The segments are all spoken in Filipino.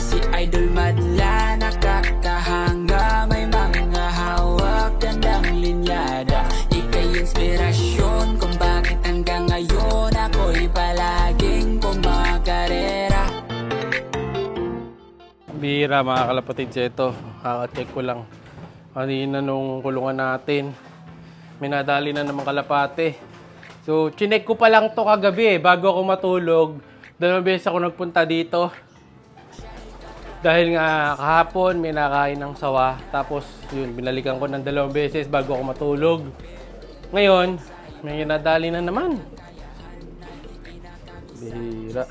si Idol madla, nakakahanga, may mga hawak, gandang linyada. Ika'y inspirasyon kung bakit hanggang ngayon ako'y palaging kumakarera. Bihira mga kalapatid, ito kaka-check ko lang kanina nung kulungan natin, may nadali na naman kalapate. So chinek ko pa lang to kagabi bago ako matulog. 2 beses ako nagpunta dito dahil nga kahapon may nakain ng sawa, tapos yun binalikan ko ng 2 beses bago ako matulog. Ngayon may nadali na naman. Bihira.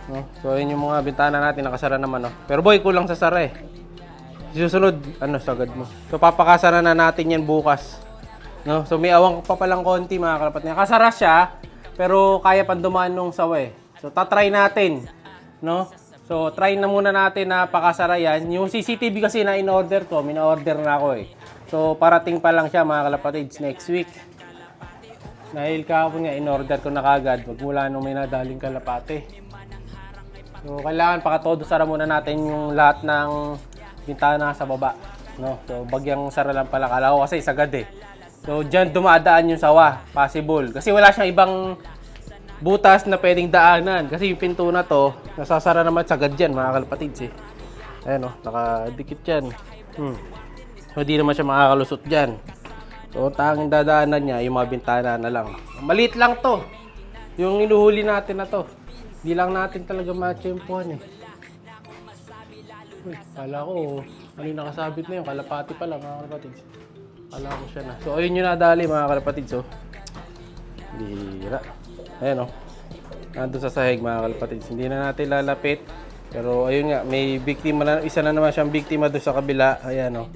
No? So yun yung mga bintana natin, nakasara naman, no? Pero boy, kulang sa sara eh. Susunod, sagad mo. So papakasara na natin yan bukas. No? So may awang pa palang konti mga kalapat niya. Kasara siya, pero kaya pang dumaan nung sawa eh. So tatry natin, no? So try na muna natin na pakasara yan. Yung CCTV kasi na in-order ko, mina-order na ako eh. So parating pa lang siya mga kalapatids next week. Dahil kahapon nga in-order ko na kagad, magmula nung may nadaling kalapate. So, kailangan pakatodo sara muna natin yung lahat ng bintana sa baba, no? So, bagyang sara lang pala, kala ko kasi sagad eh. So, dyan dumadaan yung sawa, possible. Kasi wala siyang ibang butas na pwedeng daanan. Kasi yung pinto na to, nasasara naman sagad dyan, mga kalapatids eh. Ayan, no? Nakadikit yan. So, di naman siya makakalusot dyan. So, tanging dadaanan niya, yung mga bintana na lang. Maliit lang to. Yung inuhuli natin na to. Di lang natin talaga matsyempuhan eh. Uy, kala ko, ano yung nakasabit na yun? Kalapati pa lang mga kalapatids. Kala ko siya na. So, ayun yung nadali mga kalapatids. So, bihira. Ayan o. Nandun sa sahig mga kalapatids. Hindi na natin lalapit. Pero ayun nga, may biktima na, isa na naman siyang biktima doon sa kabila. Ayan o.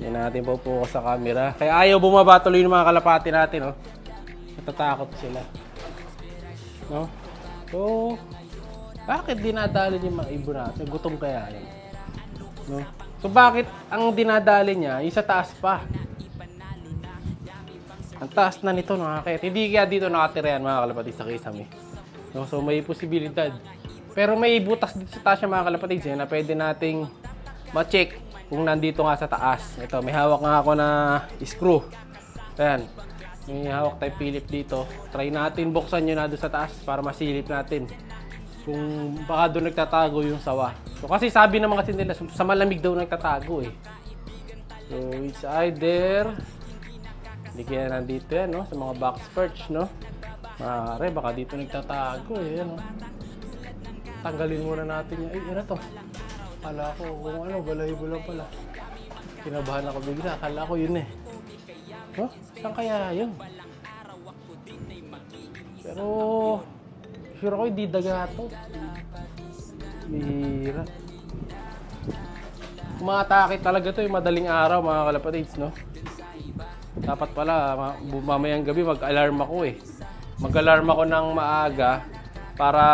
Hindi natin pupukas sa camera. Kaya ayaw bumaba tuloy yung mga kalapati natin o. Natatakot sila. No? So, bakit dinadali niya yung mga ibon natin? Gutom kaya yun? No? So, bakit ang dinadali niya, yung sa taas pa? Ang taas na nito, nakakit. Hindi kaya dito nakatira yan, mga kalapatids, sa Kisame. No? So, may posibilidad. Pero may butas dito sa taas yung mga kalapatids, na pwede nating ma-check kung nandito nga sa taas. Ito, may hawak nga ako na screw. Ayan. May hawak tayo Philip dito. Try natin buksan yun na doon sa taas para masilip natin kung baka doon nagtatago yung sawa. So kasi sabi naman kasi nila sa malamig daw nagtatago eh. So it's either hindi kaya nandito yan, no? Sa mga box perch, no? Maaari baka dito nagtatago eh, no? Tanggalin muna natin yan. Ay, ano to? Akala ko kung ano, balahibo lang pala. Kinabahan ako bigla. Akala ko yun eh. Oh, saan kaya yun? Pero, sure ako hindi daga to. Bihira. Umatake talaga to yung madaling araw mga kalapatids, no? Dapat pala, mamayang gabi mag-alarm ako eh. Mag-alarm ako ng maaga para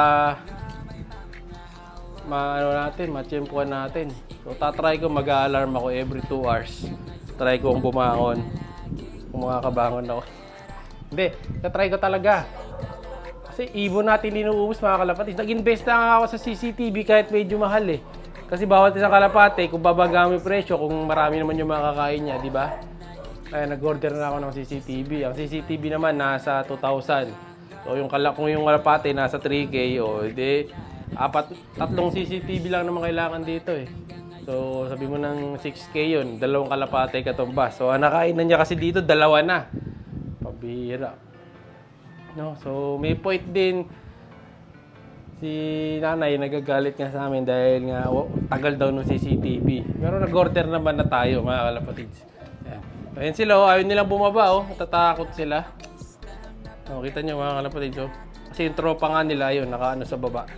matsyempuan natin. So, tatry ko mag-alarm ako every 2 hours. Try ko kung bumangon. Kung makakabangon ako. Hindi, tatry ko talaga. Kasi ibon natin inuubos mga kalapatids. Nag-invest na ako sa CCTV kahit medyo mahal eh. Kasi bawat isang kalapate, kung babaga mo yung presyo, kung marami naman yung makakain niya, di ba? Kaya nag-order na ako ng CCTV. Ang CCTV naman nasa 2,000. So kung yung kalapate nasa 3K, o hindi, 3 CCTV lang naman kailangan dito eh. So, sabi mo ng 6K yun, 2 kalapate katumbas. So, nakain na niya kasi dito, 2 na. Pabihira. No? So, may point din si nanay, nagagalit nga sa amin dahil nga tagal daw ng CCTV. Pero nag-order naman na tayo, mga kalapatids. Ayan. Ayan sila, ayaw nilang bumaba, natatakot sila. Kita nyo, mga kalapatids. Kasi yung tropa nga nila, yun, nakaano sa baba.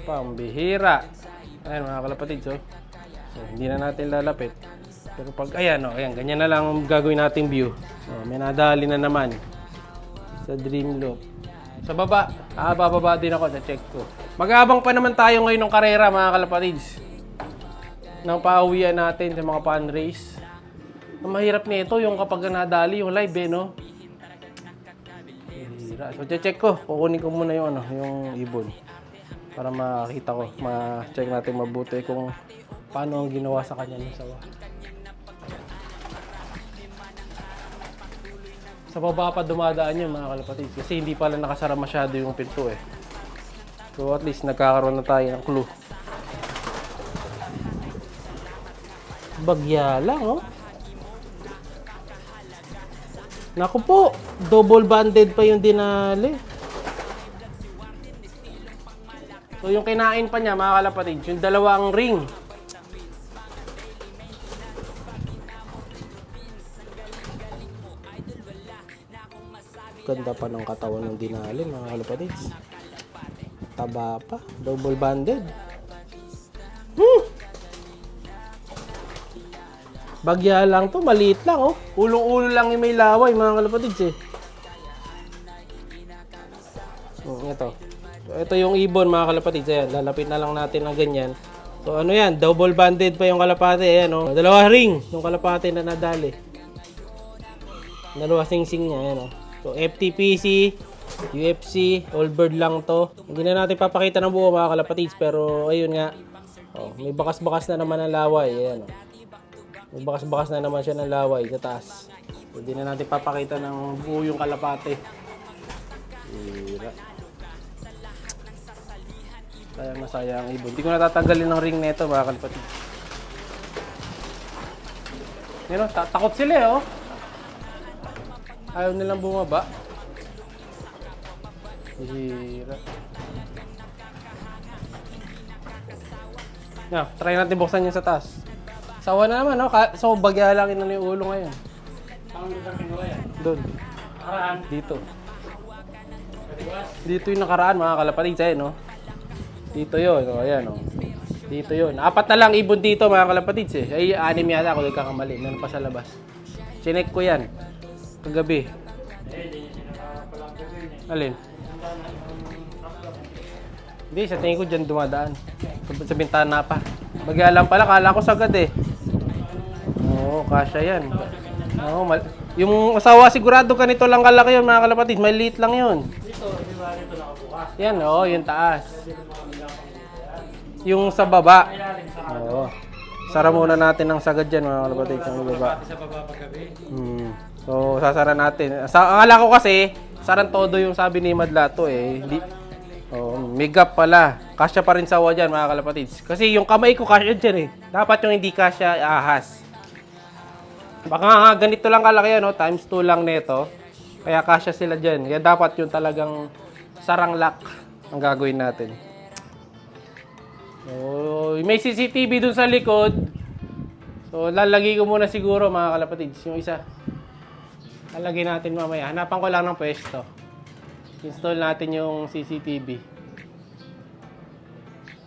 Pambihira. Ayan, mga kalapatids. So, hindi na natin lalapit. Pero pag, ayan, ganyan na lang ang gagawin nating view. So, may nadali na naman sa Dream Loop. Sa baba, bababa din ako, na-check ko. Mag-aabang pa naman tayo ngayon ng karera, mga kalapatids. Nang pauwian natin sa mga fan race. Ang mahirap nito yung kapag nadali yung live no? So, check ko. Kukunin ko muna yung ibon. Para makita ko, ma-check natin mabuti kung paano ang ginawa sa kanya ng sawa. Sa baba pa dumadaan yun mga kalapatid kasi hindi pala nakasara masyado yung pinto eh. So at least nagkakaroon na tayo ng clue. Bagya lang oh. Naku po, double banded pa yung dinali. So yung kinain pa niya mga kalapatid, yung dalawang ring. Ganda pa ng katawan ng dinali mga kalapatid. Taba pa, double banded. Bagya lang to, maliit lang oh. Ulong-ulo lang yung may laway mga kalapatid eh. Ito. So, ito yung ibon mga kalapatid. Ayan, lalapit na lang natin ng ganyan. So ano yan, double banded pa yung kalapate. Ayan oh. Dalawa ring yung kalapate na nadali. Dalawa sing-sing niya. Ayan oh. So FTPC, UFC, all bird lang to. Hindi na natin papakita ng buo mga kalapatids. Pero ayun nga. Oh, may bakas-bakas na naman ang laway. Ayan oh. May bakas-bakas na naman siya ng laway sa taas. So, hindi na natin papakita ng buo yung kalapate. Hira. Sayang na sayang ang ibon. Hindi ko natatanggalin ng ring nito mga kalapatid. Yan o, takot sila eh oh. Ayaw nilang bumaba. Hira. Yan, try natin buksan yun sa taas. Sawa na naman, no? So, bagya lang yun yung ulo ngayon. Saan mo saan kinuha yan? Doon. Nakaraan. Dito. Katiwas. Dito yung nakaraan, mga kalapatid sa'yo, no? Dito yun, o. Ayan, o. Dito yun. 4 na lang ibon dito, mga kalapatid, eh. Ay, 6 yata ako, nagkakamali. Meron pa sa labas. Chinek ko yan. Kagabi. Hindi niya sinakapalang gawin eh. Alin? Hindi, sa tingin ko dyan dumadaan. Sa bintana pa. Bagya lang pala, kala ko sagad eh. Oo, kasya yan. Oo, yung asawa sigurado ganito lang kalaki yun mga kalapatid. Maliit lang yun. Dito, di ba dito nakabukas? Yan, oo, yung taas. Yung sa baba. Ilalim sa Oo. Sara muna natin ang sagad dyan mga kalapatid. Yung baba. pati sa baba paggabi. So, sasara natin. Akala ko kasi, sarang todo yung sabi ni Madlato eh. Hindi. Oh, may gap pala. Kasya pa rin sawa dyan mga kalapatids. Kasi yung kamay ko kasya dyan eh. Dapat yung hindi kasya ahas. Baka nga ganito lang kalaki no? Times 2 lang nito. Kaya kasya sila dyan. Kaya dapat yung talagang sarang lock ang gagawin natin. So, may CCTV dun sa likod. So, lalagay ko muna siguro mga kalapatids. Yung isa. Lalagay natin mamaya. Hanapan ko lang ng pwesto. Install natin yung CCTV.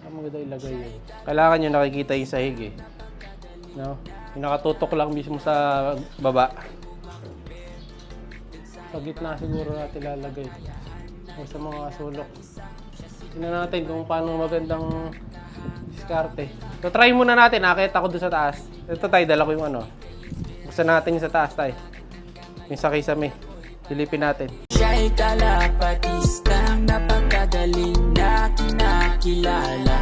Ang maganda ilagay yun. Kailangan nyo nakikita yung sahig eh. No? Yung nakatutok lang mismo sa baba. Sa gitna siguro natin lalagay. O sa mga sulok. Tingnan natin kung paano magandang diskarte. So try muna natin. Nakita ko doon sa taas. Ito tayo, dala ko yung ano. Buksan natin yung sa taas tayo. Yung sa kisame. Silipin natin. Siya'y kalapatistang napakagaling na kinakilala.